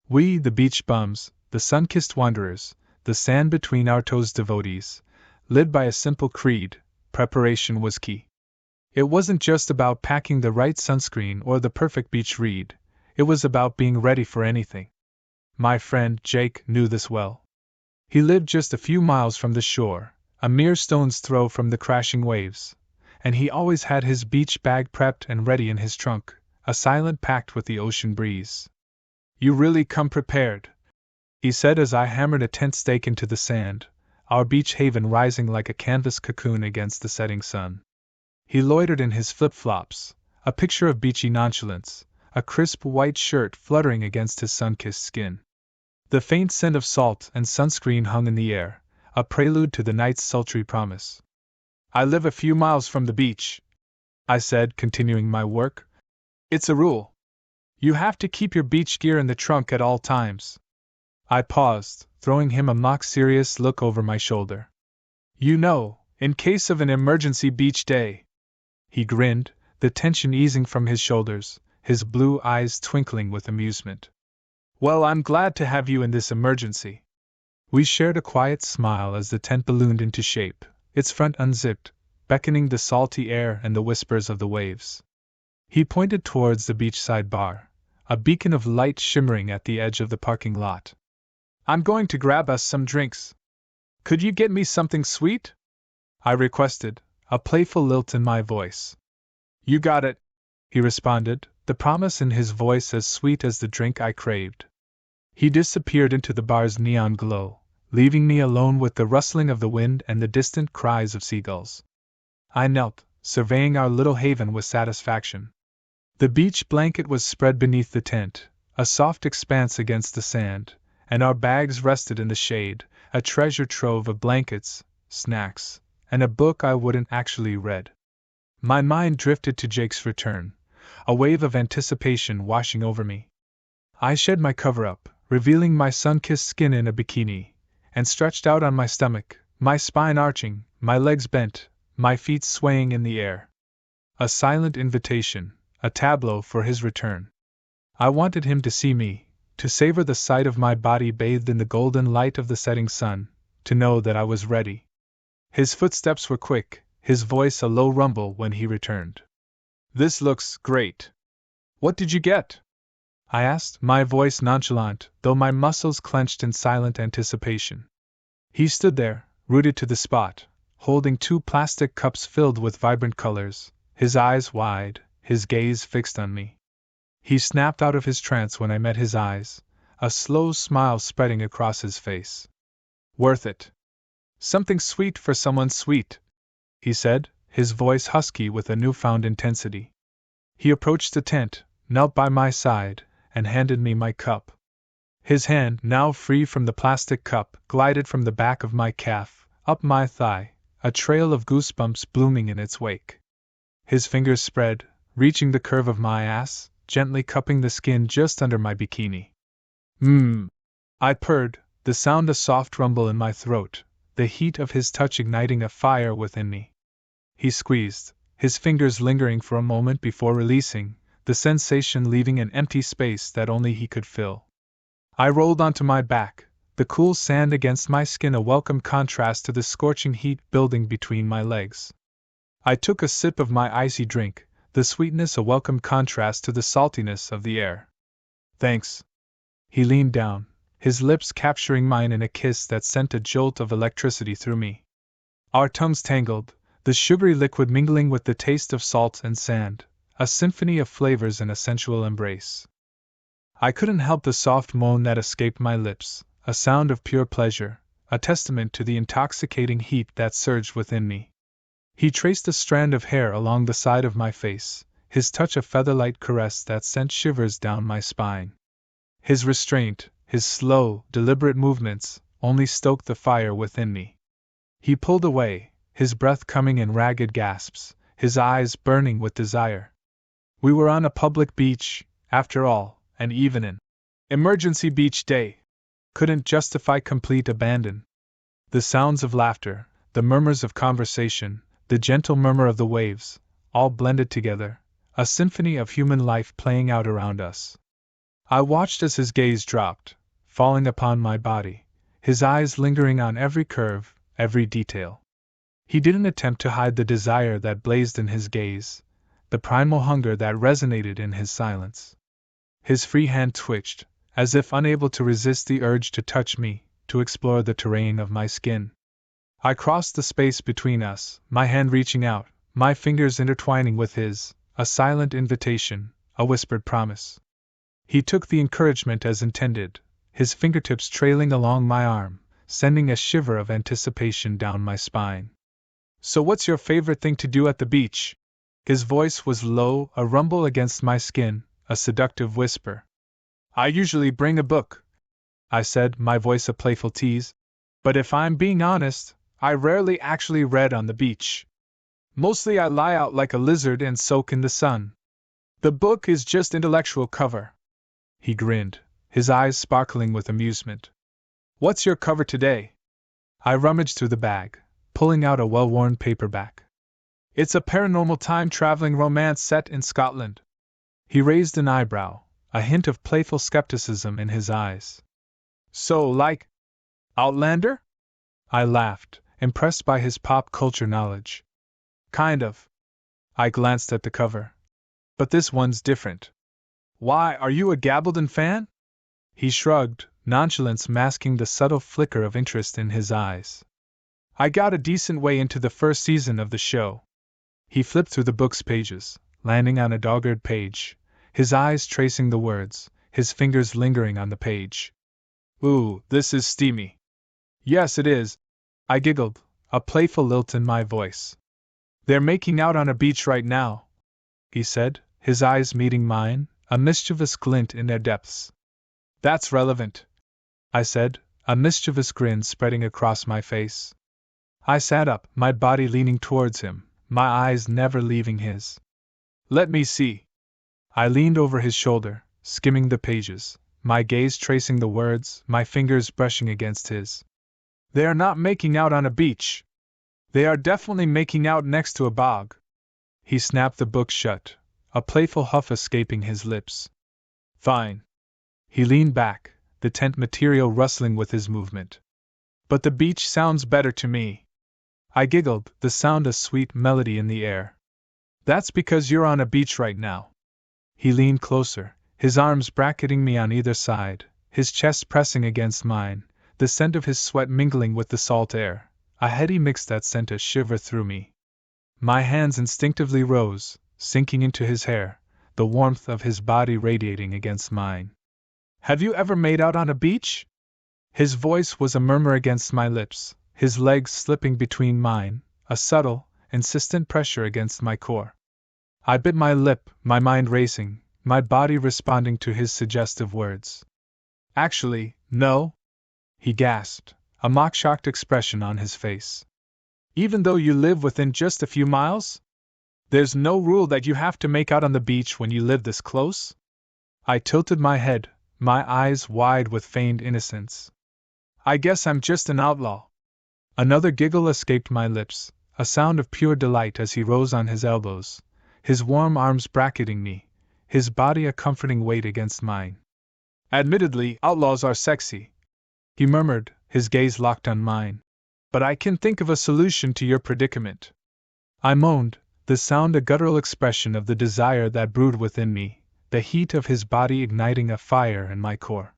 We, the beach bums, the sun-kissed wanderers, the sand between our toes devotees, lived by a simple creed: preparation was key. It wasn't just about packing the right sunscreen or the perfect beach read, it was about being ready for anything. My friend Jake knew this well. He lived just a few miles from the shore, a mere stone's throw from the crashing waves, and he always had his beach bag prepped and ready in his trunk, a silent pact with the ocean breeze. "You really come prepared," he said as I hammered a tent stake into the sand, our beach haven rising like a canvas cocoon against the setting sun. He loitered in his flip-flops, a picture of beachy nonchalance, a crisp white shirt fluttering against his sun-kissed skin. The faint scent of salt and sunscreen hung in the air, a prelude to the night's sultry promise. "I live a few miles from the beach," I said, continuing my work. "It's a rule. You have to keep your beach gear in the trunk at all times." I paused, throwing him a mock-serious look over my shoulder. "You know, in case of an emergency beach day." He grinned, the tension easing from his shoulders, his blue eyes twinkling with amusement. "Well, I'm glad to have you in this emergency." We shared a quiet smile as the tent ballooned into shape, its front unzipped, beckoning the salty air and the whispers of the waves. He pointed towards the beachside bar, a beacon of light shimmering at the edge of the parking lot. "I'm going to grab us some drinks. Could you get me something sweet?" I requested, a playful lilt in my voice. "You got it," he responded, the promise in his voice as sweet as the drink I craved. He disappeared into the bar's neon glow, leaving me alone with the rustling of the wind and the distant cries of seagulls. I knelt, surveying our little haven with satisfaction. The beach blanket was spread beneath the tent, a soft expanse against the sand, and our bags rested in the shade, a treasure trove of blankets, snacks, and a book I wouldn't actually read. My mind drifted to Jake's return, a wave of anticipation washing over me. I shed my cover-up, revealing my sun-kissed skin in a bikini, and stretched out on my stomach, my spine arching, my legs bent, my feet swaying in the air. A silent invitation, a tableau for his return. I wanted him to see me, to savor the sight of my body bathed in the golden light of the setting sun, to know that I was ready. His footsteps were quick, his voice a low rumble when he returned. "This looks great. What did you get?" I asked, my voice nonchalant, though my muscles clenched in silent anticipation. He stood there, rooted to the spot, holding two plastic cups filled with vibrant colors, his eyes wide, his gaze fixed on me. He snapped out of his trance when I met his eyes, a slow smile spreading across his face. "Worth it. Something sweet for someone sweet," he said, his voice husky with a newfound intensity. He approached the tent, knelt by my side, and handed me my cup. His hand, now free from the plastic cup, glided from the back of my calf, up my thigh, a trail of goosebumps blooming in its wake. His fingers spread, reaching the curve of my ass, gently cupping the skin just under my bikini. I purred, the sound a soft rumble in my throat, the heat of his touch igniting a fire within me. He squeezed, his fingers lingering for a moment before releasing, the sensation leaving an empty space that only he could fill. I rolled onto my back, the cool sand against my skin a welcome contrast to the scorching heat building between my legs. I took a sip of my icy drink, the sweetness a welcome contrast to the saltiness of the air. "Thanks." He leaned down, his lips capturing mine in a kiss that sent a jolt of electricity through me. Our tongues tangled, the sugary liquid mingling with the taste of salt and sand, a symphony of flavors in a sensual embrace. I couldn't help the soft moan that escaped my lips, a sound of pure pleasure, a testament to the intoxicating heat that surged within me. He traced a strand of hair along the side of my face, his touch a feather-light caress that sent shivers down my spine. His restraint, his slow, deliberate movements, only stoked the fire within me. He pulled away, his breath coming in ragged gasps, his eyes burning with desire. We were on a public beach, after all, and even an emergency beach day couldn't justify complete abandon. The sounds of laughter, the murmurs of conversation, the gentle murmur of the waves, all blended together, a symphony of human life playing out around us. I watched as his gaze dropped, falling upon my body, his eyes lingering on every curve, every detail. He didn't attempt to hide the desire that blazed in his gaze, the primal hunger that resonated in his silence. His free hand twitched, as if unable to resist the urge to touch me, to explore the terrain of my skin. I crossed the space between us, my hand reaching out, my fingers intertwining with his, a silent invitation, a whispered promise. He took the encouragement as intended, his fingertips trailing along my arm, sending a shiver of anticipation down my spine. So what's your favorite thing to do at the beach? His voice was low, a rumble against my skin, a seductive whisper. I usually bring a book, I said, my voice a playful tease. But if I'm being honest, I rarely actually read on the beach. Mostly I lie out like a lizard and soak in the sun. The book is just intellectual cover. He grinned, his eyes sparkling with amusement. What's your cover today? I rummaged through the bag, pulling out a well-worn paperback. It's a paranormal time-traveling romance set in Scotland. He raised an eyebrow, a hint of playful skepticism in his eyes. So, like Outlander? I laughed, impressed by his pop culture knowledge. Kind of. I glanced at the cover. But this one's different. Why, are you a Gabaldon fan? He shrugged, nonchalance masking the subtle flicker of interest in his eyes. I got a decent way into the first season of the show. He flipped through the book's pages, landing on a dog-eared page, his eyes tracing the words, his fingers lingering on the page. Ooh, this is steamy. Yes, it is. I giggled, a playful lilt in my voice. They're making out on a beach right now, he said, his eyes meeting mine, a mischievous glint in their depths. That's relevant, I said, a mischievous grin spreading across my face. I sat up, my body leaning towards him, my eyes never leaving his. Let me see. I leaned over his shoulder, skimming the pages, my gaze tracing the words, my fingers brushing against his. They are not making out on a beach. They are definitely making out next to a bog. He snapped the book shut, a playful huff escaping his lips. Fine. He leaned back, the tent material rustling with his movement. But the beach sounds better to me. I giggled, the sound a sweet melody in the air. That's because you're on a beach right now. He leaned closer, his arms bracketing me on either side, his chest pressing against mine, the scent of his sweat mingling with the salt air, a heady mix that sent a shiver through me. My hands instinctively rose, sinking into his hair, the warmth of his body radiating against mine. Have you ever made out on a beach? His voice was a murmur against my lips, his legs slipping between mine, a subtle, insistent pressure against my core. I bit my lip, my mind racing, my body responding to his suggestive words. Actually, no, he gasped, a mock-shocked expression on his face. Even though you live within just a few miles? There's no rule that you have to make out on the beach when you live this close? I tilted my head, my eyes wide with feigned innocence. I guess I'm just an outlaw. Another giggle escaped my lips, a sound of pure delight as he rose on his elbows, his warm arms bracketing me, his body a comforting weight against mine. Admittedly, outlaws are sexy, he murmured, his gaze locked on mine. But I can think of a solution to your predicament. I moaned, the sound a guttural expression of the desire that brewed within me, the heat of his body igniting a fire in my core.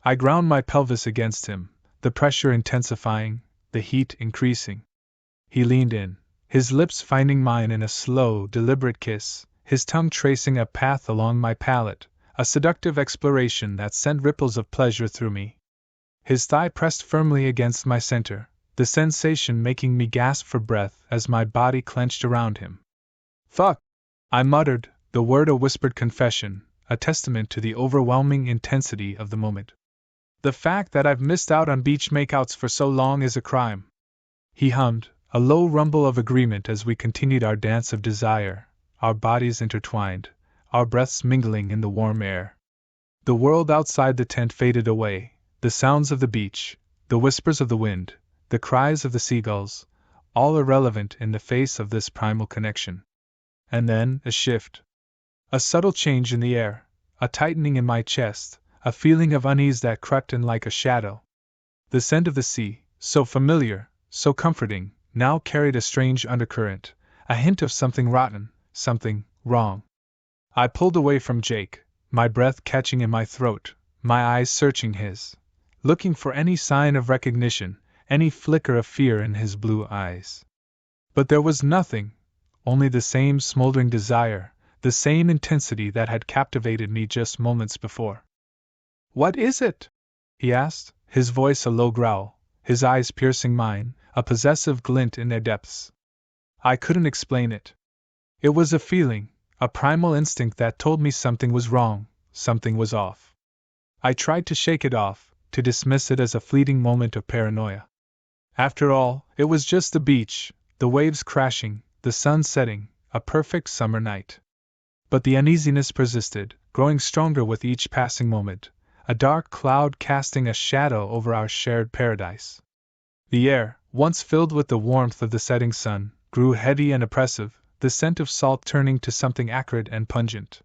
I ground my pelvis against him, the pressure intensifying, the heat increasing. He leaned in, his lips finding mine in a slow, deliberate kiss, his tongue tracing a path along my palate, a seductive exploration that sent ripples of pleasure through me. His thigh pressed firmly against my center, the sensation making me gasp for breath as my body clenched around him. Fuck! I muttered, the word a whispered confession, a testament to the overwhelming intensity of the moment. The fact that I've missed out on beach makeouts for so long is a crime. He hummed, a low rumble of agreement as we continued our dance of desire, our bodies intertwined, our breaths mingling in the warm air. The world outside the tent faded away, the sounds of the beach, the whispers of the wind, the cries of the seagulls, all irrelevant in the face of this primal connection. And then, a shift. A subtle change in the air, a tightening in my chest, a feeling of unease that crept in like a shadow. The scent of the sea, so familiar, so comforting, now carried a strange undercurrent, a hint of something rotten, something wrong. I pulled away from Jake, my breath catching in my throat, my eyes searching his, looking for any sign of recognition, any flicker of fear in his blue eyes. But there was nothing, only the same smoldering desire, the same intensity that had captivated me just moments before. "What is it?" he asked, his voice a low growl, his eyes piercing mine, a possessive glint in their depths. I couldn't explain it. It was a feeling, a primal instinct that told me something was wrong, something was off. I tried to shake it off, to dismiss it as a fleeting moment of paranoia. After all, it was just the beach, the waves crashing, the sun setting, a perfect summer night. But the uneasiness persisted, growing stronger with each passing moment, a dark cloud casting a shadow over our shared paradise. The air, once filled with the warmth of the setting sun, grew heavy and oppressive, the scent of salt turning to something acrid and pungent.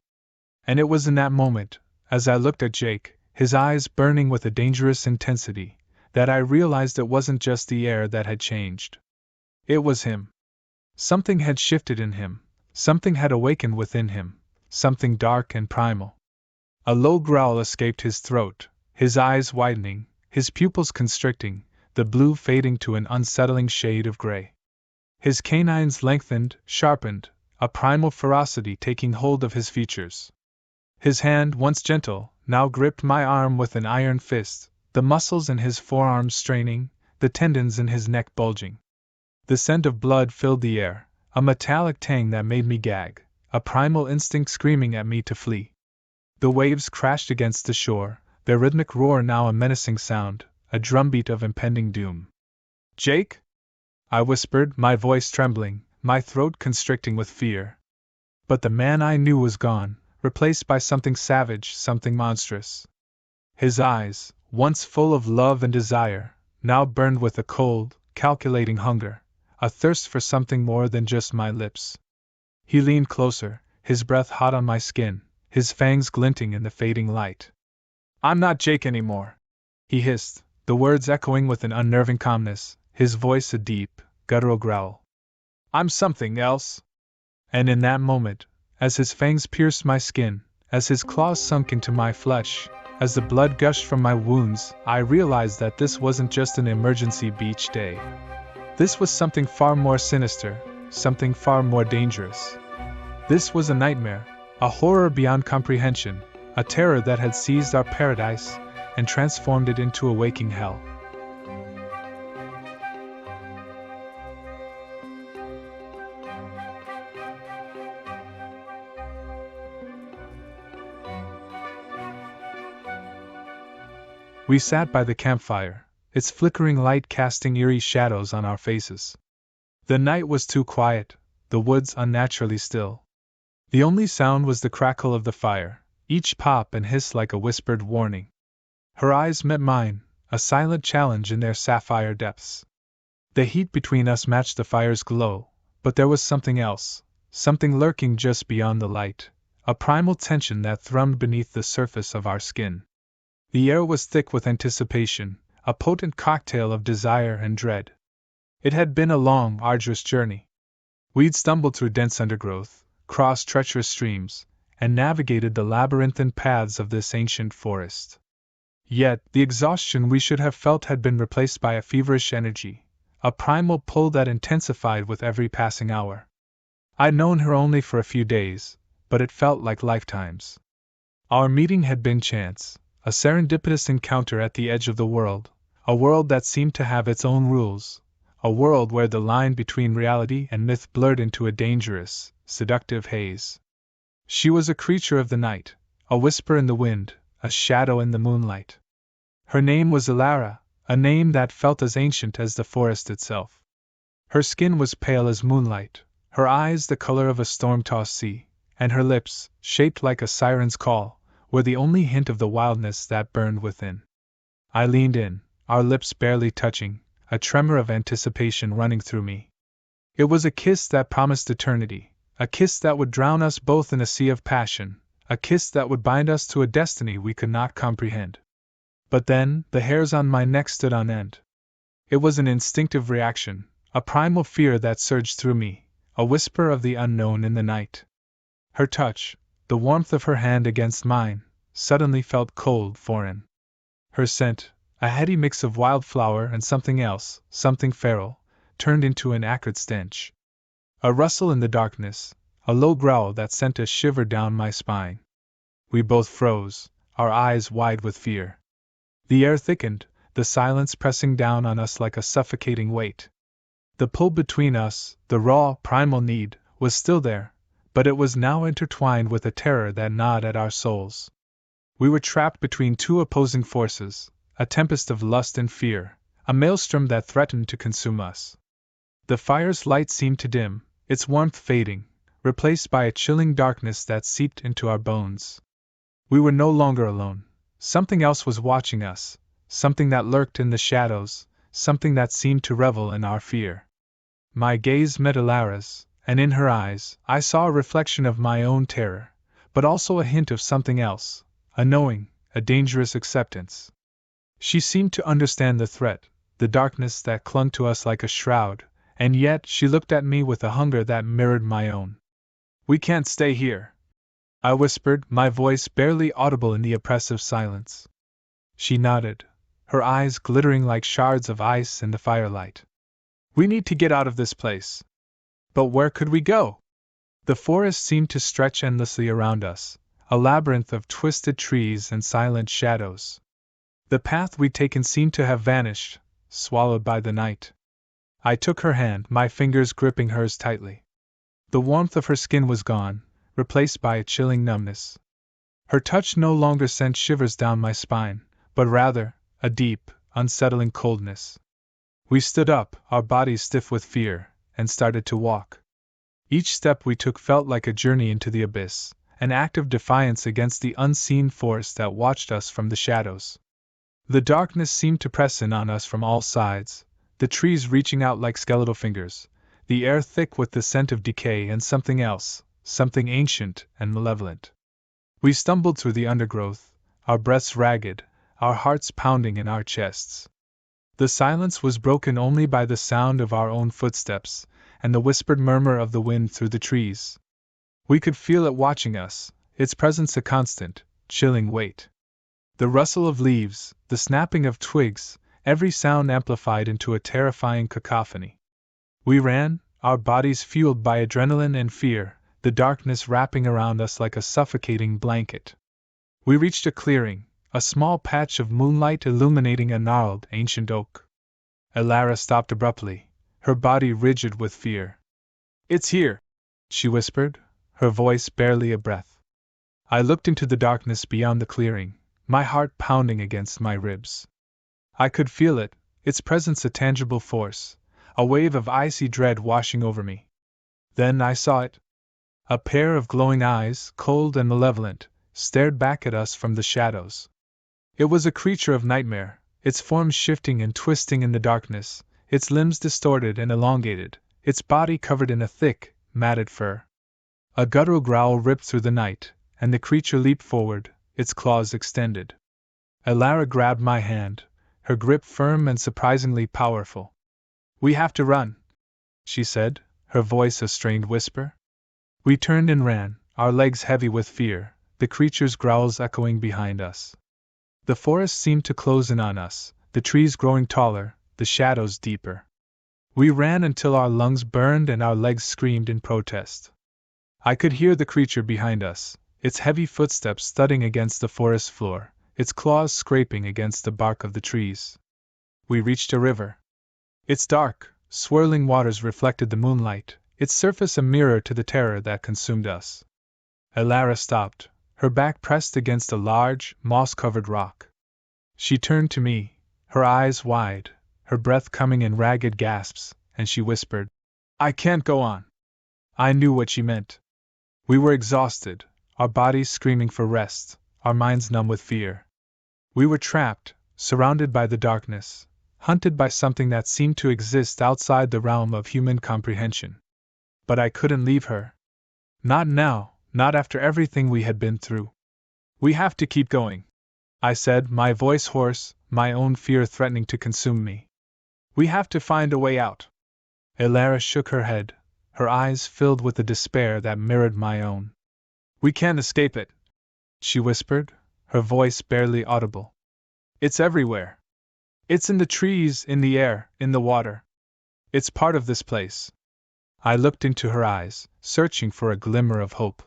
And it was in that moment, as I looked at Jake, his eyes burning with a dangerous intensity, that I realized it wasn't just the air that had changed. It was him. Something had shifted in him, something had awakened within him, something dark and primal. A low growl escaped his throat, his eyes widening, his pupils constricting, the blue fading to an unsettling shade of gray. His canines lengthened, sharpened, a primal ferocity taking hold of his features. His hand, once gentle, now gripped my arm with an iron fist, the muscles in his forearms straining, the tendons in his neck bulging. The scent of blood filled the air, a metallic tang that made me gag, a primal instinct screaming at me to flee. The waves crashed against the shore, their rhythmic roar now a menacing sound, a drumbeat of impending doom. "Jake?" I whispered, my voice trembling, my throat constricting with fear. But the man I knew was gone, replaced by something savage, something monstrous. His eyes, once full of love and desire, now burned with a cold, calculating hunger, a thirst for something more than just my lips. He leaned closer, his breath hot on my skin, his fangs glinting in the fading light. "I'm not Jake anymore," he hissed, the words echoing with an unnerving calmness, his voice a deep, guttural growl. "I'm something else." And in that moment, as his fangs pierced my skin, as his claws sunk into my flesh, as the blood gushed from my wounds, I realized that this wasn't just an emergency beach day. This was something far more sinister, something far more dangerous. This was a nightmare, a horror beyond comprehension, a terror that had seized our paradise and transformed it into a waking hell. We sat by the campfire, its flickering light casting eerie shadows on our faces. The night was too quiet, the woods unnaturally still. The only sound was the crackle of the fire, each pop and hiss like a whispered warning. Her eyes met mine, a silent challenge in their sapphire depths. The heat between us matched the fire's glow, but there was something else, something lurking just beyond the light, a primal tension that thrummed beneath the surface of our skin. The air was thick with anticipation, a potent cocktail of desire and dread. It had been a long, arduous journey. We'd stumbled through dense undergrowth, crossed treacherous streams, and navigated the labyrinthine paths of this ancient forest. Yet, the exhaustion we should have felt had been replaced by a feverish energy, a primal pull that intensified with every passing hour. I'd known her only for a few days, but it felt like lifetimes. Our meeting had been chance, a serendipitous encounter at the edge of the world, a world that seemed to have its own rules, a world where the line between reality and myth blurred into a dangerous, seductive haze. She was a creature of the night, a whisper in the wind, a shadow in the moonlight. Her name was Ilara, a name that felt as ancient as the forest itself. Her skin was pale as moonlight, her eyes the color of a storm-tossed sea, and her lips, shaped like a siren's call, were the only hint of the wildness that burned within. I leaned in, our lips barely touching, a tremor of anticipation running through me. It was a kiss that promised eternity, a kiss that would drown us both in a sea of passion, a kiss that would bind us to a destiny we could not comprehend. But then, the hairs on my neck stood on end. It was an instinctive reaction, a primal fear that surged through me, a whisper of the unknown in the night. Her touch, the warmth of her hand against mine, suddenly felt cold, foreign. Her scent, a heady mix of wildflower and something else, something feral, turned into an acrid stench. A rustle in the darkness, a low growl that sent a shiver down my spine. We both froze, our eyes wide with fear. The air thickened, the silence pressing down on us like a suffocating weight. The pull between us, the raw, primal need, was still there, but it was now intertwined with a terror that gnawed at our souls. We were trapped between two opposing forces, a tempest of lust and fear, a maelstrom that threatened to consume us. The fire's light seemed to dim, its warmth fading, replaced by a chilling darkness that seeped into our bones. We were no longer alone. Something else was watching us, something that lurked in the shadows, something that seemed to revel in our fear. My gaze met Alara's, and in her eyes I saw a reflection of my own terror, but also a hint of something else, a knowing, a dangerous acceptance. She seemed to understand the threat, the darkness that clung to us like a shroud, and yet she looked at me with a hunger that mirrored my own. "We can't stay here," I whispered, my voice barely audible in the oppressive silence. She nodded, her eyes glittering like shards of ice in the firelight. "We need to get out of this place." But where could we go? The forest seemed to stretch endlessly around us, a labyrinth of twisted trees and silent shadows. The path we'd taken seemed to have vanished, swallowed by the night. I took her hand, my fingers gripping hers tightly. The warmth of her skin was gone, replaced by a chilling numbness. Her touch no longer sent shivers down my spine, but rather, a deep, unsettling coldness. We stood up, our bodies stiff with fear, and started to walk. Each step we took felt like a journey into the abyss, an act of defiance against the unseen force that watched us from the shadows. The darkness seemed to press in on us from all sides, the trees reaching out like skeletal fingers, the air thick with the scent of decay and something else, something ancient and malevolent. We stumbled through the undergrowth, our breaths ragged, our hearts pounding in our chests. The silence was broken only by the sound of our own footsteps, and the whispered murmur of the wind through the trees. We could feel it watching us, its presence a constant, chilling weight. The rustle of leaves, the snapping of twigs, every sound amplified into a terrifying cacophony. We ran, our bodies fueled by adrenaline and fear, the darkness wrapping around us like a suffocating blanket. We reached a clearing, a small patch of moonlight illuminating a gnarled, ancient oak. Alara stopped abruptly, her body rigid with fear. "It's here," she whispered, her voice barely a breath. I looked into the darkness beyond the clearing, my heart pounding against my ribs. I could feel it, its presence a tangible force, a wave of icy dread washing over me. Then I saw it. A pair of glowing eyes, cold and malevolent, stared back at us from the shadows. It was a creature of nightmare, its form shifting and twisting in the darkness, its limbs distorted and elongated, its body covered in a thick, matted fur. A guttural growl ripped through the night, and the creature leaped forward, its claws extended. Alara grabbed my hand, her grip firm and surprisingly powerful. "We have to run," she said, her voice a strained whisper. We turned and ran, our legs heavy with fear, the creature's growls echoing behind us. The forest seemed to close in on us, the trees growing taller, the shadows deeper. We ran until our lungs burned and our legs screamed in protest. I could hear the creature behind us, its heavy footsteps thudding against the forest floor, its claws scraping against the bark of the trees. We reached a river. Its dark, swirling waters reflected the moonlight, its surface a mirror to the terror that consumed us. Alara stopped, her back pressed against a large, moss-covered rock. She turned to me, her eyes wide, her breath coming in ragged gasps, and she whispered, "I can't go on." I knew what she meant. We were exhausted, our bodies screaming for rest, our minds numb with fear. We were trapped, surrounded by the darkness, hunted by something that seemed to exist outside the realm of human comprehension. But I couldn't leave her. Not now, Not after everything we had been through. We have to keep going, I said, my voice hoarse, my own fear threatening to consume me. We have to find a way out. Elara shook her head, her eyes filled with a despair that mirrored my own. We can't escape it, she whispered, her voice barely audible. It's everywhere. It's in the trees, in the air, in the water. It's part of this place. I looked into her eyes, searching for a glimmer of hope.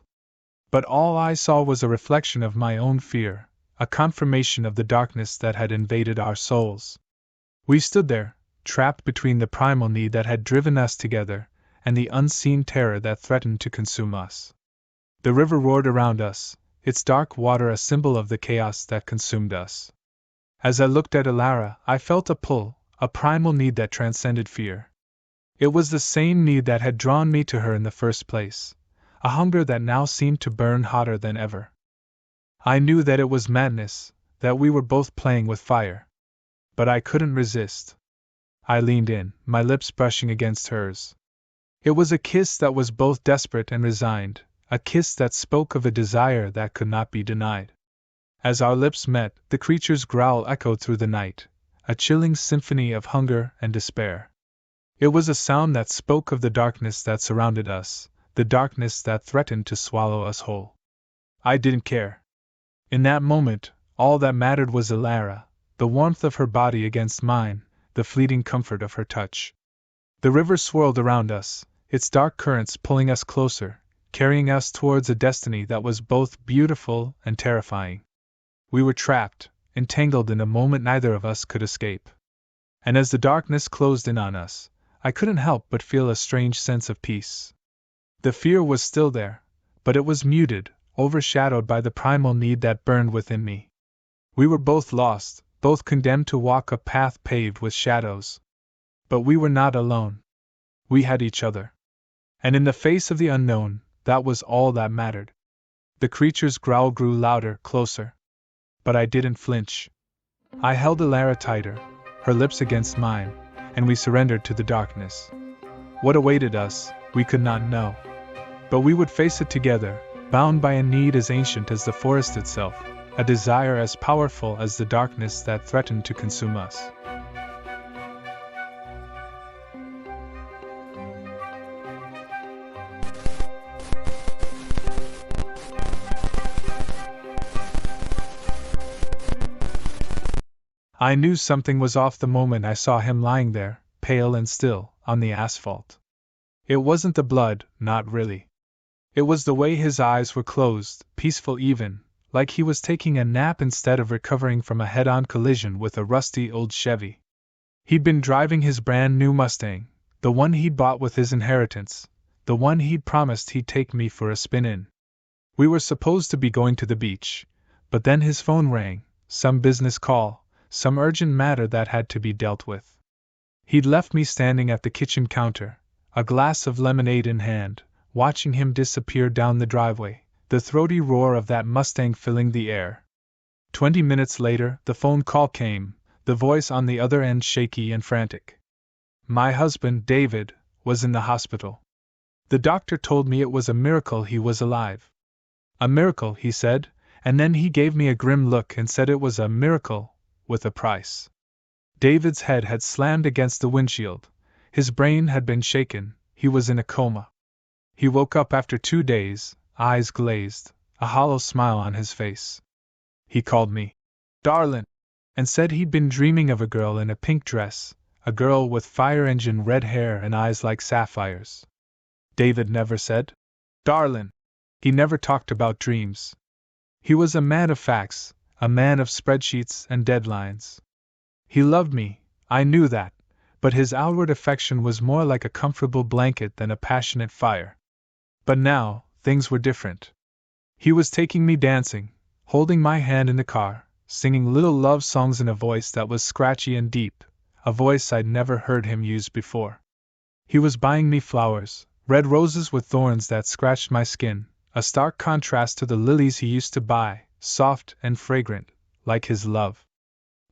But all I saw was a reflection of my own fear, a confirmation of the darkness that had invaded our souls. We stood there, trapped between the primal need that had driven us together, and the unseen terror that threatened to consume us. The river roared around us, its dark water a symbol of the chaos that consumed us. As I looked at Elara, I felt a pull, a primal need that transcended fear. It was the same need that had drawn me to her in the first place, a hunger that now seemed to burn hotter than ever. I knew that it was madness, that we were both playing with fire. But I couldn't resist. I leaned in, my lips brushing against hers. It was a kiss that was both desperate and resigned, a kiss that spoke of a desire that could not be denied. As our lips met, the creature's growl echoed through the night, a chilling symphony of hunger and despair. It was a sound that spoke of the darkness that surrounded us, the darkness that threatened to swallow us whole. I didn't care. In that moment, all that mattered was Elara, the warmth of her body against mine, the fleeting comfort of her touch. The river swirled around us, its dark currents pulling us closer, carrying us towards a destiny that was both beautiful and terrifying. We were trapped, entangled in a moment neither of us could escape. And as the darkness closed in on us, I couldn't help but feel a strange sense of peace. The fear was still there, but it was muted, overshadowed by the primal need that burned within me. We were both lost, both condemned to walk a path paved with shadows. But we were not alone. We had each other. And in the face of the unknown, that was all that mattered. The creature's growl grew louder, closer. But I didn't flinch. I held Elara tighter, her lips against mine, and we surrendered to the darkness. What awaited us, we could not know. But we would face it together, bound by a need as ancient as the forest itself, a desire as powerful as the darkness that threatened to consume us. I knew something was off the moment I saw him lying there, pale and still, on the asphalt. It wasn't the blood, not really. It was the way his eyes were closed, peaceful even, like he was taking a nap instead of recovering from a head-on collision with a rusty old Chevy. He'd been driving his brand new Mustang, the one he'd bought with his inheritance, the one he'd promised he'd take me for a spin in. We were supposed to be going to the beach, but then his phone rang, some business call, some urgent matter that had to be dealt with. He'd left me standing at the kitchen counter, a glass of lemonade in hand, watching him disappear down the driveway, the throaty roar of that Mustang filling the air. 20 minutes later, the phone call came, the voice on the other end shaky and frantic. My husband, David, was in the hospital. The doctor told me it was a miracle he was alive. A miracle, he said, and then he gave me a grim look and said it was a miracle, with a price. David's head had slammed against the windshield, his brain had been shaken, he was in a coma. He woke up after 2 days, eyes glazed, a hollow smile on his face. He called me darling, and said he'd been dreaming of a girl in a pink dress, a girl with fire-engine red hair and eyes like sapphires. David never said darling. He never talked about dreams. He was a man of facts, a man of spreadsheets and deadlines. He loved me, I knew that, but his outward affection was more like a comfortable blanket than a passionate fire. But now, things were different. He was taking me dancing, holding my hand in the car, singing little love songs in a voice that was scratchy and deep, a voice I'd never heard him use before. He was buying me flowers, red roses with thorns that scratched my skin, a stark contrast to the lilies he used to buy, soft and fragrant, like his love.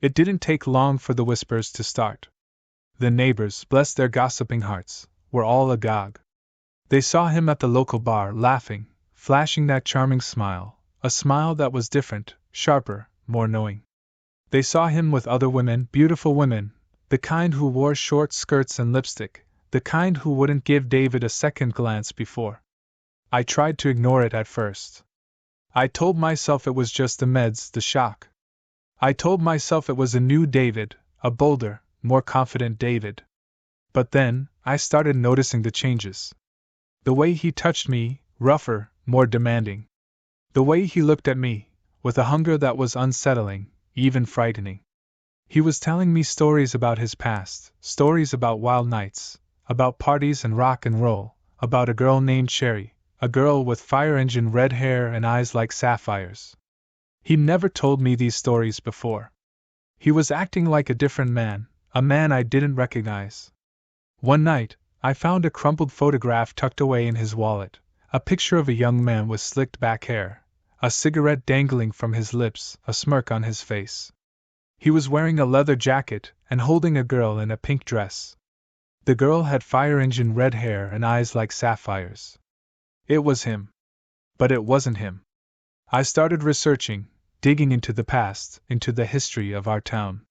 It didn't take long for the whispers to start. The neighbors, bless their gossiping hearts, were all agog. They saw him at the local bar, laughing, flashing that charming smile, a smile that was different, sharper, more knowing. They saw him with other women, beautiful women, the kind who wore short skirts and lipstick, the kind who wouldn't give David a second glance before. I tried to ignore it at first. I told myself it was just the meds, the shock. I told myself it was a new David, a bolder, more confident David. But then, I started noticing the changes. The way he touched me, rougher, more demanding. The way he looked at me, with a hunger that was unsettling, even frightening. He was telling me stories about his past, stories about wild nights, about parties and rock and roll, about a girl named Cherry, a girl with fire engine red hair and eyes like sapphires. He never told me these stories before. He was acting like a different man, a man I didn't recognize. One night, I found a crumpled photograph tucked away in his wallet, a picture of a young man with slicked back hair, a cigarette dangling from his lips, a smirk on his face. He was wearing a leather jacket and holding a girl in a pink dress. The girl had fire engine red hair and eyes like sapphires. It was him. But it wasn't him. I started researching, digging into the past, into the history of our town.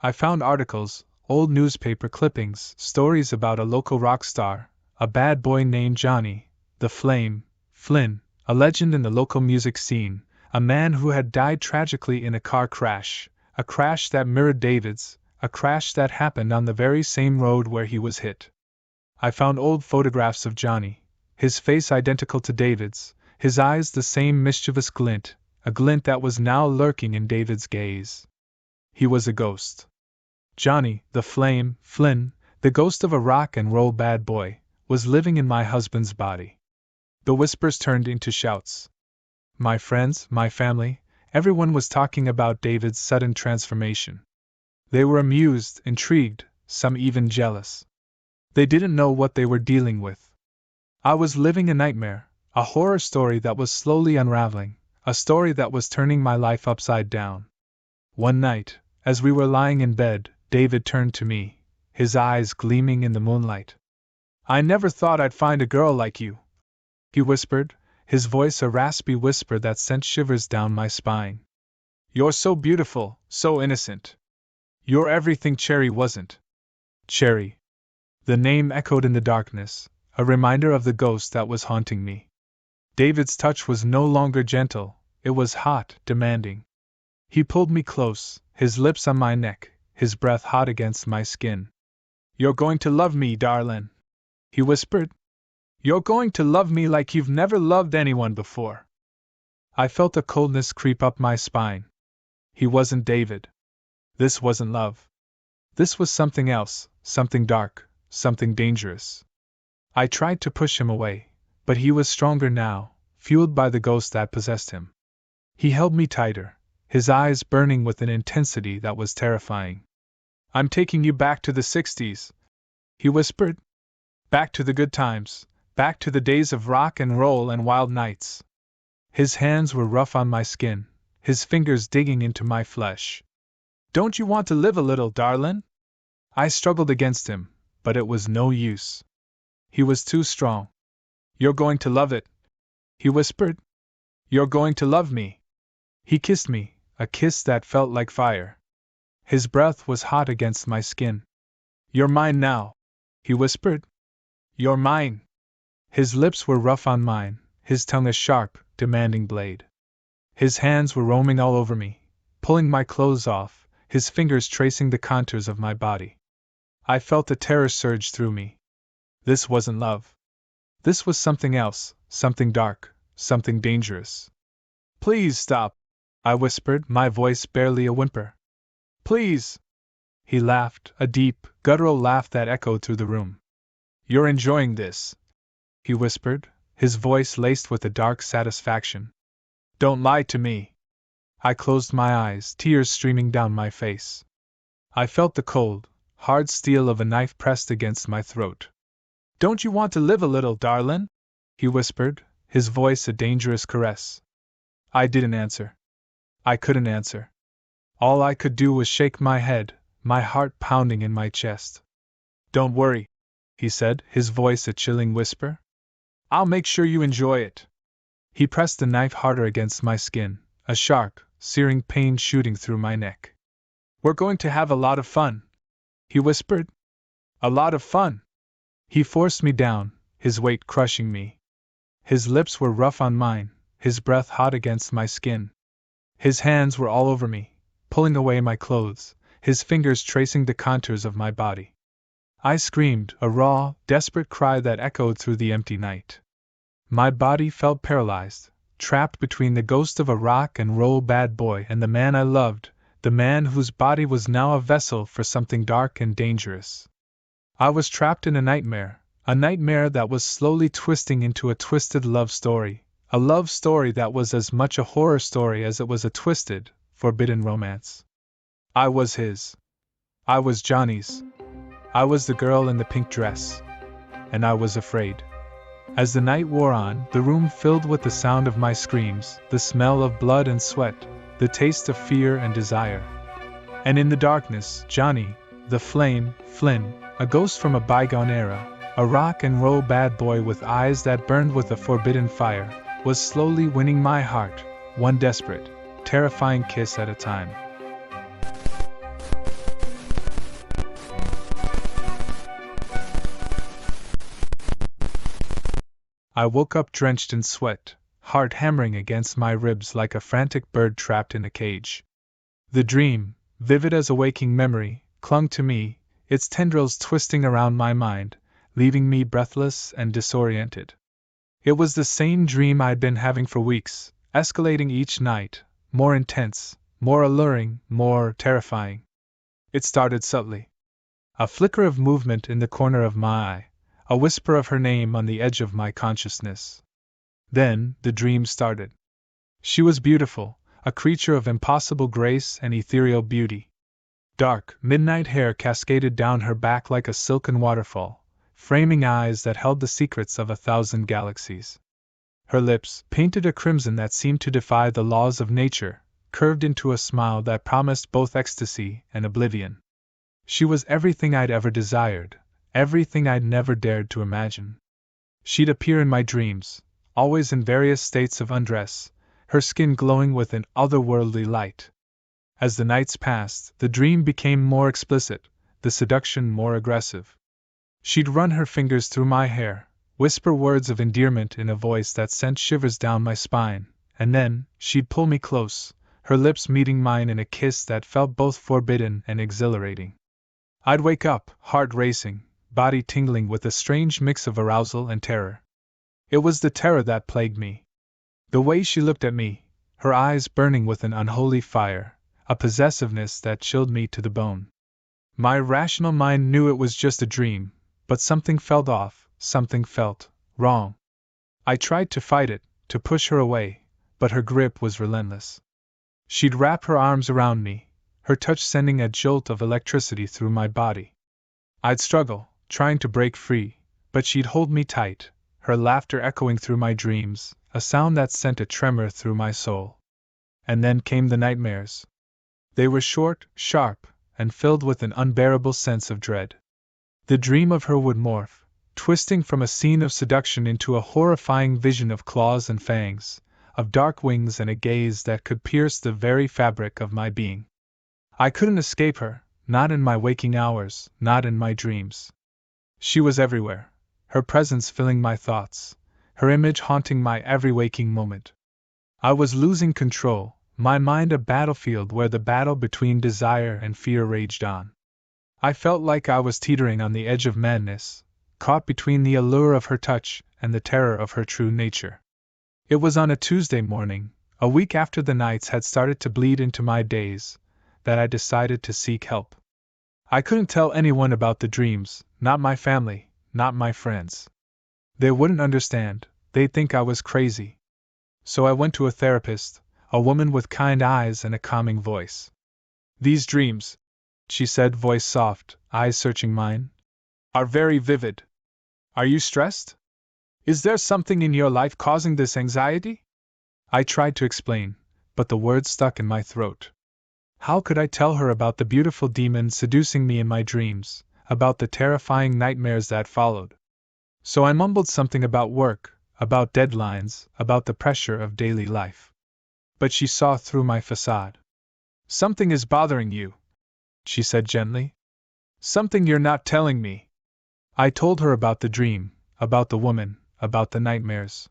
I found articles, old newspaper clippings, stories about a local rock star, a bad boy named Johnny, the Flame, Flynn, a legend in the local music scene, a man who had died tragically in a car crash, a crash that mirrored David's, a crash that happened on the very same road where he was hit. I found old photographs of Johnny, his face identical to David's, his eyes the same mischievous glint, a glint that was now lurking in David's gaze. He was a ghost. Johnny, the Flame, Flynn, the ghost of a rock and roll bad boy, was living in my husband's body. The whispers turned into shouts. My friends, my family, everyone was talking about David's sudden transformation. They were amused, intrigued, some even jealous. They didn't know what they were dealing with. I was living a nightmare, a horror story that was slowly unraveling, a story that was turning my life upside down. One night, as we were lying in bed, David turned to me, his eyes gleaming in the moonlight. "I never thought I'd find a girl like you," he whispered, his voice a raspy whisper that sent shivers down my spine. "You're so beautiful, so innocent. You're everything Cherry wasn't." Cherry. The name echoed in the darkness, a reminder of the ghost that was haunting me. David's touch was no longer gentle, it was hot, demanding. He pulled me close, his lips on my neck, his breath hot against my skin. "You're going to love me, darling," he whispered. "You're going to love me like you've never loved anyone before." I felt a coldness creep up my spine. He wasn't David. This wasn't love. This was something else, something dark, something dangerous. I tried to push him away, but he was stronger now, fueled by the ghost that possessed him. He held me tighter, his eyes burning with an intensity that was terrifying. "I'm taking you back to the 60s, he whispered. "Back to the good times, back to the days of rock and roll and wild nights." His hands were rough on my skin, his fingers digging into my flesh. "Don't you want to live a little, darling?" I struggled against him, but it was no use. He was too strong. "You're going to love it," he whispered. "You're going to love me." He kissed me, a kiss that felt like fire. His breath was hot against my skin. "You're mine now," he whispered. "You're mine." His lips were rough on mine, his tongue a sharp, demanding blade. His hands were roaming all over me, pulling my clothes off, his fingers tracing the contours of my body. I felt a terror surge through me. This wasn't love. This was something else, something dark, something dangerous. "Please stop," I whispered, my voice barely a whimper. "Please." He laughed, a deep, guttural laugh that echoed through the room. "You're enjoying this," he whispered, his voice laced with a dark satisfaction. "Don't lie to me." I closed my eyes, tears streaming down my face. I felt the cold, hard steel of a knife pressed against my throat. "Don't you want to live a little, darling?" he whispered, his voice a dangerous caress. I didn't answer. I couldn't answer. All I could do was shake my head, my heart pounding in my chest. "Don't worry," he said, his voice a chilling whisper. "I'll make sure you enjoy it." He pressed the knife harder against my skin, a sharp, searing pain shooting through my neck. "We're going to have a lot of fun," he whispered. "A lot of fun." He forced me down, his weight crushing me. His lips were rough on mine, his breath hot against my skin. His hands were all over me, pulling away my clothes, his fingers tracing the contours of my body. I screamed, a raw, desperate cry that echoed through the empty night. My body felt paralyzed, trapped between the ghost of a rock and roll bad boy and the man I loved, the man whose body was now a vessel for something dark and dangerous. I was trapped in a nightmare that was slowly twisting into a twisted love story, a love story that was as much a horror story as it was a twisted, forbidden romance. I was his. I was Johnny's. I was the girl in the pink dress. And I was afraid. As the night wore on, the room filled with the sound of my screams, the smell of blood and sweat, the taste of fear and desire. And in the darkness, Johnny, the flame, Flynn, a ghost from a bygone era, a rock and roll bad boy with eyes that burned with a forbidden fire, was slowly winning my heart, one desperate, terrifying kiss at a time. I woke up drenched in sweat, heart hammering against my ribs like a frantic bird trapped in a cage. The dream, vivid as a waking memory, clung to me, its tendrils twisting around my mind, leaving me breathless and disoriented. It was the same dream I'd been having for weeks, escalating each night, more intense, more alluring, more terrifying. It started subtly. A flicker of movement in the corner of my eye, a whisper of her name on the edge of my consciousness. Then, the dream started. She was beautiful, a creature of impossible grace and ethereal beauty. Dark, midnight hair cascaded down her back like a silken waterfall, framing eyes that held the secrets of 1,000 galaxies. Her lips, painted a crimson that seemed to defy the laws of nature, curved into a smile that promised both ecstasy and oblivion. She was everything I'd ever desired, everything I'd never dared to imagine. She'd appear in my dreams, always in various states of undress, her skin glowing with an otherworldly light. As the nights passed, the dream became more explicit, the seduction more aggressive. She'd run her fingers through my hair, whisper words of endearment in a voice that sent shivers down my spine, and then, she'd pull me close, her lips meeting mine in a kiss that felt both forbidden and exhilarating. I'd wake up, heart racing, body tingling with a strange mix of arousal and terror. It was the terror that plagued me. The way she looked at me, her eyes burning with an unholy fire, a possessiveness that chilled me to the bone. My rational mind knew it was just a dream, but something felt off, something felt wrong. I tried to fight it, to push her away, but her grip was relentless. She'd wrap her arms around me, her touch sending a jolt of electricity through my body. I'd struggle, trying to break free, but she'd hold me tight, her laughter echoing through my dreams, a sound that sent a tremor through my soul. And then came the nightmares. They were short, sharp, and filled with an unbearable sense of dread. The dream of her would morph, twisting from a scene of seduction into a horrifying vision of claws and fangs, of dark wings and a gaze that could pierce the very fabric of my being. I couldn't escape her, not in my waking hours, not in my dreams. She was everywhere, her presence filling my thoughts, her image haunting my every waking moment. I was losing control, my mind a battlefield where the battle between desire and fear raged on. I felt like I was teetering on the edge of madness, caught between the allure of her touch and the terror of her true nature. It was on a Tuesday morning, a week after the nights had started to bleed into my days, that I decided to seek help. I couldn't tell anyone about the dreams, not my family, not my friends. They wouldn't understand, they'd think I was crazy. So I went to a therapist, a woman with kind eyes and a calming voice. "These dreams," she said, voice soft, eyes searching mine, "are very vivid. Are you stressed? Is there something in your life causing this anxiety?" I tried to explain, but the words stuck in my throat. How could I tell her about the beautiful demon seducing me in my dreams, about the terrifying nightmares that followed? So I mumbled something about work, about deadlines, about the pressure of daily life. But she saw through my facade. "Something is bothering you," she said gently. "Something you're not telling me." I told her about the dream, about the woman, about the nightmares.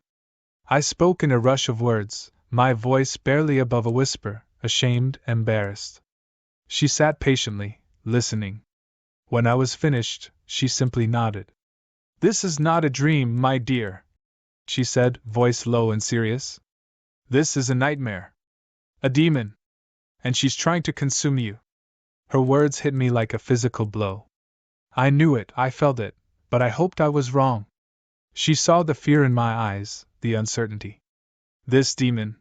I spoke in a rush of words, my voice barely above a whisper, ashamed, embarrassed. She sat patiently, listening. When I was finished, she simply nodded. "This is not a dream, my dear," she said, voice low and serious. "This is a nightmare. A demon. And she's trying to consume you." Her words hit me like a physical blow. I knew it, I felt it, but I hoped I was wrong. She saw the fear in my eyes, the uncertainty. "This demon,"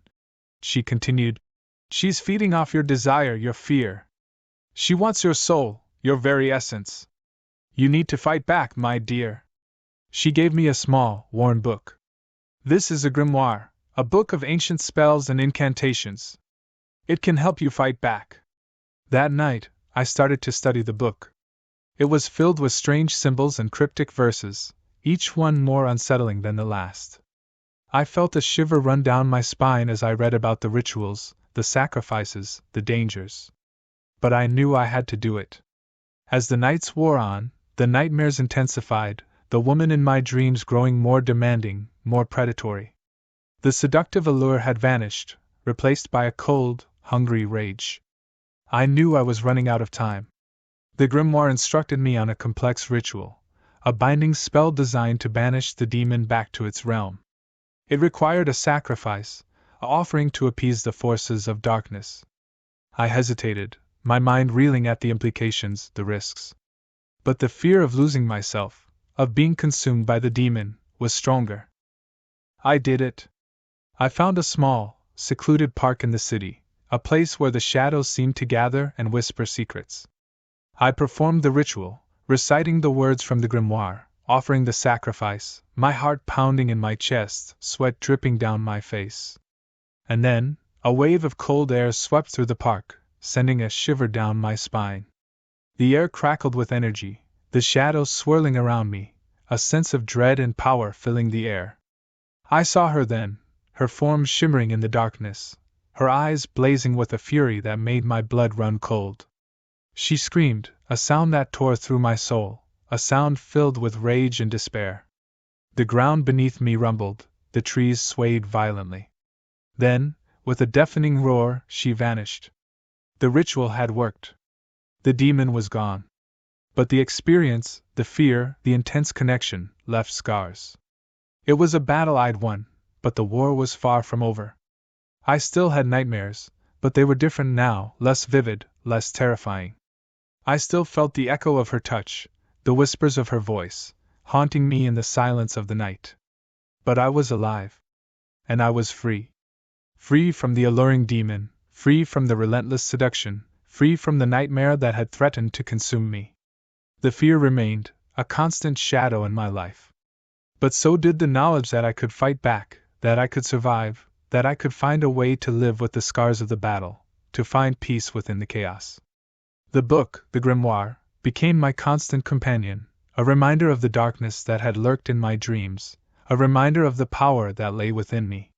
she continued, "she's feeding off your desire, your fear. She wants your soul, your very essence. You need to fight back, my dear." She gave me a small, worn book. "This is a grimoire, a book of ancient spells and incantations. It can help you fight back." That night, I started to study the book. It was filled with strange symbols and cryptic verses, each one more unsettling than the last. I felt a shiver run down my spine as I read about the rituals, the sacrifices, the dangers. But I knew I had to do it. As the nights wore on, the nightmares intensified, the woman in my dreams growing more demanding, more predatory. The seductive allure had vanished, replaced by a cold, hungry rage. I knew I was running out of time. The grimoire instructed me on a complex ritual, a binding spell designed to banish the demon back to its realm. It required a sacrifice, an offering to appease the forces of darkness. I hesitated, my mind reeling at the implications, the risks. But the fear of losing myself, of being consumed by the demon, was stronger. I did it. I found a small, secluded park in the city, a place where the shadows seemed to gather and whisper secrets. I performed the ritual, reciting the words from the grimoire, offering the sacrifice, my heart pounding in my chest, sweat dripping down my face. And then, a wave of cold air swept through the park, sending a shiver down my spine. The air crackled with energy, the shadows swirling around me, a sense of dread and power filling the air. I saw her then, her form shimmering in the darkness, her eyes blazing with a fury that made my blood run cold. She screamed, a sound that tore through my soul, a sound filled with rage and despair. The ground beneath me rumbled, the trees swayed violently. Then, with a deafening roar, she vanished. The ritual had worked. The demon was gone. But the experience, the fear, the intense connection, left scars. It was a battle I'd won, but the war was far from over. I still had nightmares, but they were different now, less vivid, less terrifying. I still felt the echo of her touch, the whispers of her voice, haunting me in the silence of the night. But I was alive. And I was free. Free from the alluring demon, free from the relentless seduction, free from the nightmare that had threatened to consume me. The fear remained, a constant shadow in my life. But so did the knowledge that I could fight back, that I could survive, that I could find a way to live with the scars of the battle, to find peace within the chaos. The book, the grimoire, became my constant companion, a reminder of the darkness that had lurked in my dreams, a reminder of the power that lay within me.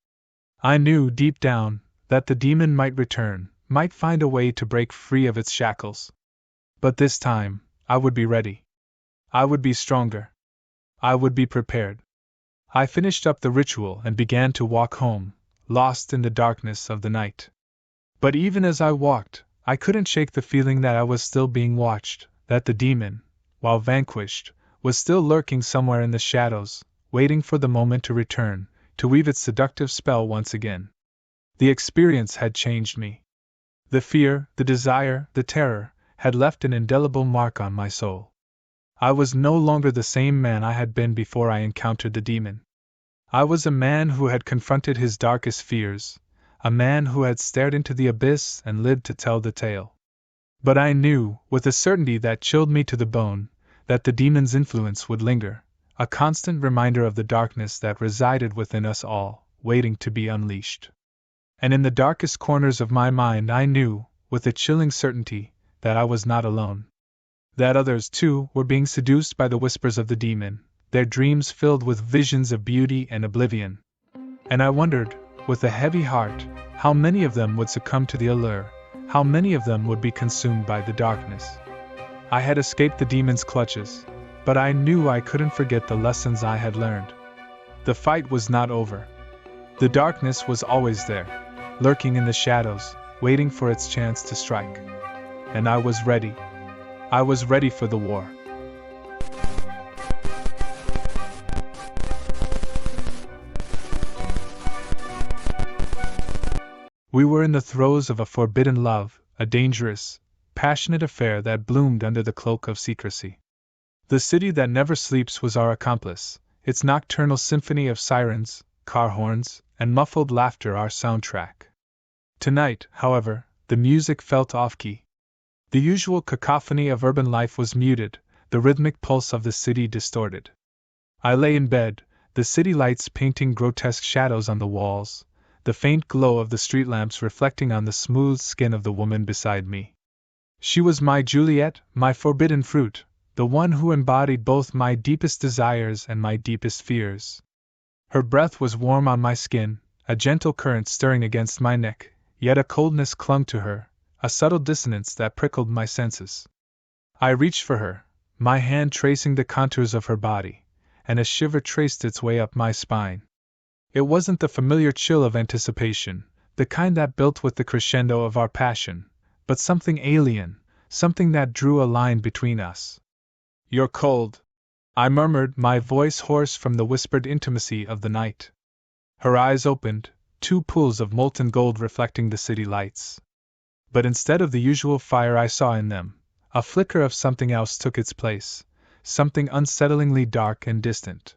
I knew, deep down, that the demon might return, might find a way to break free of its shackles. But this time, I would be ready. I would be stronger. I would be prepared. I finished up the ritual and began to walk home, lost in the darkness of the night. But even as I walked, I couldn't shake the feeling that I was still being watched, that the demon, while vanquished, was still lurking somewhere in the shadows, waiting for the moment to return, to weave its seductive spell once again. The experience had changed me. The fear, the desire, the terror, had left an indelible mark on my soul. I was no longer the same man I had been before I encountered the demon. I was a man who had confronted his darkest fears, a man who had stared into the abyss and lived to tell the tale. But I knew, with a certainty that chilled me to the bone, that the demon's influence would linger, a constant reminder of the darkness that resided within us all, waiting to be unleashed. And in the darkest corners of my mind I knew, with a chilling certainty, that I was not alone. That others, too, were being seduced by the whispers of the demon, their dreams filled with visions of beauty and oblivion. And I wondered, with a heavy heart, how many of them would succumb to the allure, how many of them would be consumed by the darkness. I had escaped the demon's clutches, but I knew I couldn't forget the lessons I had learned. The fight was not over. The darkness was always there, lurking in the shadows, waiting for its chance to strike. And I was ready. I was ready for the war. We were in the throes of a forbidden love, a dangerous, passionate affair that bloomed under the cloak of secrecy. The city that never sleeps was our accomplice, its nocturnal symphony of sirens, car horns, and muffled laughter our soundtrack. Tonight, however, the music felt off-key. The usual cacophony of urban life was muted, the rhythmic pulse of the city distorted. I lay in bed, the city lights painting grotesque shadows on the walls, the faint glow of the street lamps reflecting on the smooth skin of the woman beside me. She was my Juliet, my forbidden fruit, the one who embodied both my deepest desires and my deepest fears. Her breath was warm on my skin, a gentle current stirring against my neck, yet a coldness clung to her, a subtle dissonance that prickled my senses. I reached for her, my hand tracing the contours of her body, and a shiver traced its way up my spine. It wasn't the familiar chill of anticipation, the kind that built with the crescendo of our passion, but something alien, something that drew a line between us. "You're cold," I murmured, my voice hoarse from the whispered intimacy of the night. Her eyes opened, two pools of molten gold reflecting the city lights. But instead of the usual fire I saw in them, a flicker of something else took its place, something unsettlingly dark and distant.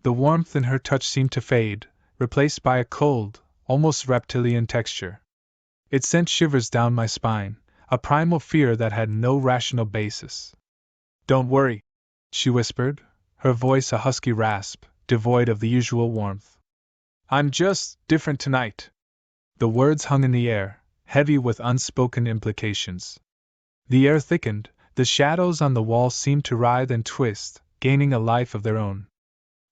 The warmth in her touch seemed to fade, replaced by a cold, almost reptilian texture. It sent shivers down my spine, a primal fear that had no rational basis. "Don't worry," she whispered, her voice a husky rasp, devoid of the usual warmth. "I'm just different tonight." The words hung in the air, heavy with unspoken implications. The air thickened, the shadows on the walls seemed to writhe and twist, gaining a life of their own.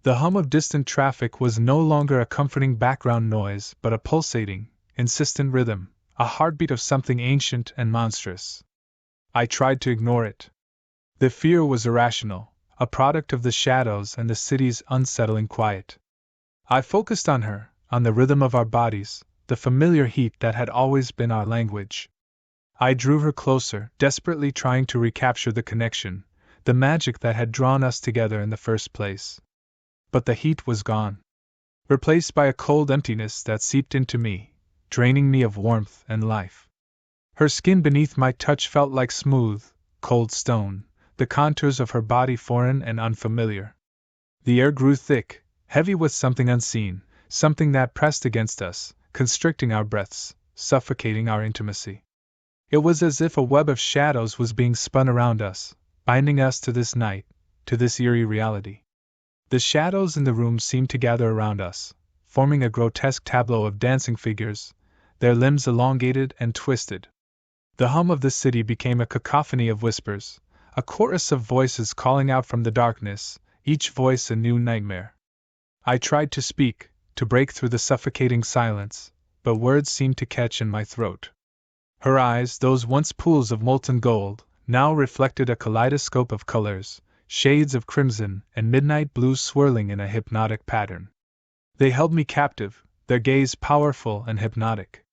The hum of distant traffic was no longer a comforting background noise but a pulsating, insistent rhythm, a heartbeat of something ancient and monstrous. I tried to ignore it. The fear was irrational, a product of the shadows and the city's unsettling quiet. I focused on her, on the rhythm of our bodies, the familiar heat that had always been our language. I drew her closer, desperately trying to recapture the connection, the magic that had drawn us together in the first place. But the heat was gone, replaced by a cold emptiness that seeped into me, draining me of warmth and life. Her skin beneath my touch felt like smooth, cold stone, the contours of her body foreign and unfamiliar. The air grew thick, heavy with something unseen, something that pressed against us, constricting our breaths, suffocating our intimacy. It was as if a web of shadows was being spun around us, binding us to this night, to this eerie reality. The shadows in the room seemed to gather around us, forming a grotesque tableau of dancing figures, their limbs elongated and twisted. The hum of the city became a cacophony of whispers, a chorus of voices calling out from the darkness, each voice a new nightmare. I tried to speak, to break through the suffocating silence, but words seemed to catch in my throat. Her eyes, those once pools of molten gold, now reflected a kaleidoscope of colors, shades of crimson and midnight blue swirling in a hypnotic pattern. They held me captive, their gaze powerful and hypnotic.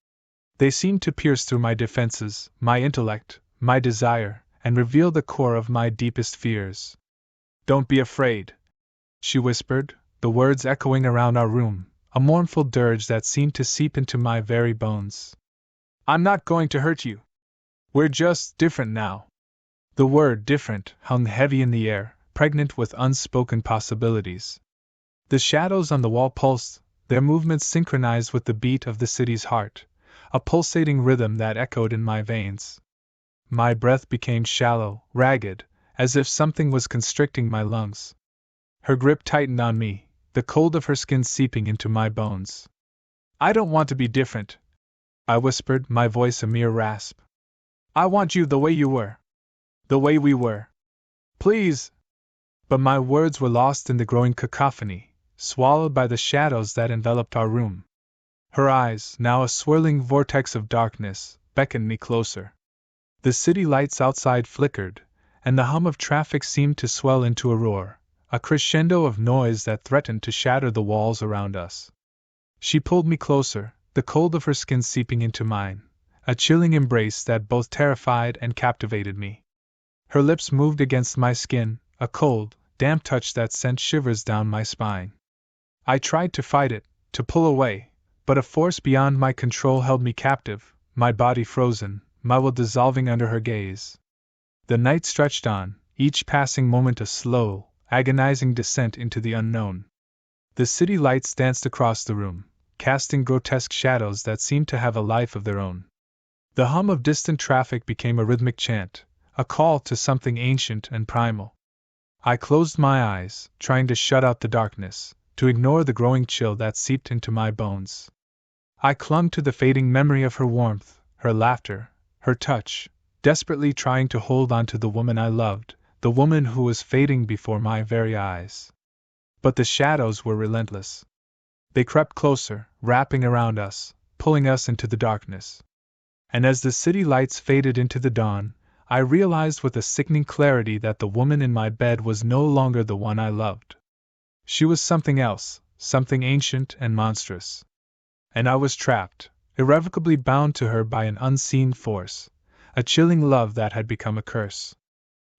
They seemed to pierce through my defenses, my intellect, my desire, and reveal the core of my deepest fears. "Don't be afraid," she whispered, the words echoing around our room, a mournful dirge that seemed to seep into my very bones. "I'm not going to hurt you. We're just different now." The word different hung heavy in the air, pregnant with unspoken possibilities. The shadows on the wall pulsed, their movements synchronized with the beat of the city's heart, a pulsating rhythm that echoed in my veins. My breath became shallow, ragged, as if something was constricting my lungs. Her grip tightened on me, the cold of her skin seeping into my bones. "I don't want to be different," I whispered, my voice a mere rasp. "I want you the way you were. The way we were. Please." But my words were lost in the growing cacophony, swallowed by the shadows that enveloped our room. Her eyes, now a swirling vortex of darkness, beckoned me closer. The city lights outside flickered, and the hum of traffic seemed to swell into a roar, a crescendo of noise that threatened to shatter the walls around us. She pulled me closer, the cold of her skin seeping into mine, a chilling embrace that both terrified and captivated me. Her lips moved against my skin, a cold, damp touch that sent shivers down my spine. I tried to fight it, to pull away, but a force beyond my control held me captive, my body frozen, my will dissolving under her gaze. The night stretched on, each passing moment a slow, agonizing descent into the unknown. The city lights danced across the room, casting grotesque shadows that seemed to have a life of their own. The hum of distant traffic became a rhythmic chant, a call to something ancient and primal. I closed my eyes, trying to shut out the darkness, to ignore the growing chill that seeped into my bones. I clung to the fading memory of her warmth, her laughter, her touch, desperately trying to hold on to the woman I loved, the woman who was fading before my very eyes. But the shadows were relentless. They crept closer, wrapping around us, pulling us into the darkness. And as the city lights faded into the dawn, I realized with a sickening clarity that the woman in my bed was no longer the one I loved. She was something else, something ancient and monstrous. And I was trapped, irrevocably bound to her by an unseen force, a chilling love that had become a curse.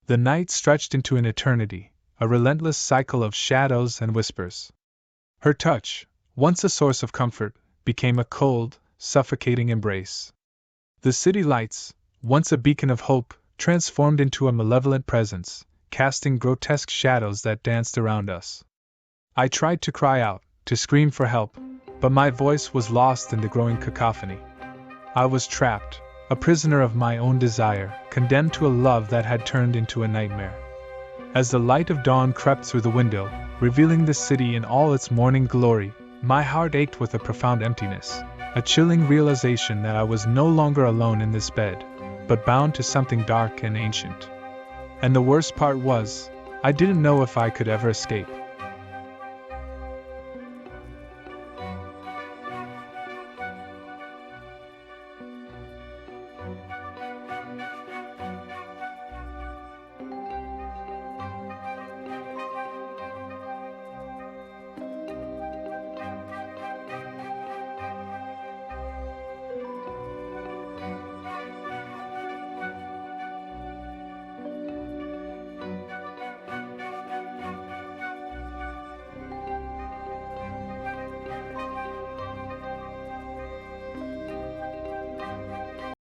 The night stretched into an eternity, a relentless cycle of shadows and whispers. Her touch, once a source of comfort, became a cold, suffocating embrace. The city lights, once a beacon of hope, transformed into a malevolent presence, casting grotesque shadows that danced around us. I tried to cry out, to scream for help, but my voice was lost in the growing cacophony. I was trapped, a prisoner of my own desire, condemned to a love that had turned into a nightmare. As the light of dawn crept through the window, revealing the city in all its morning glory, my heart ached with a profound emptiness, a chilling realization that I was no longer alone in this bed, but bound to something dark and ancient. And the worst part was, I didn't know if I could ever escape.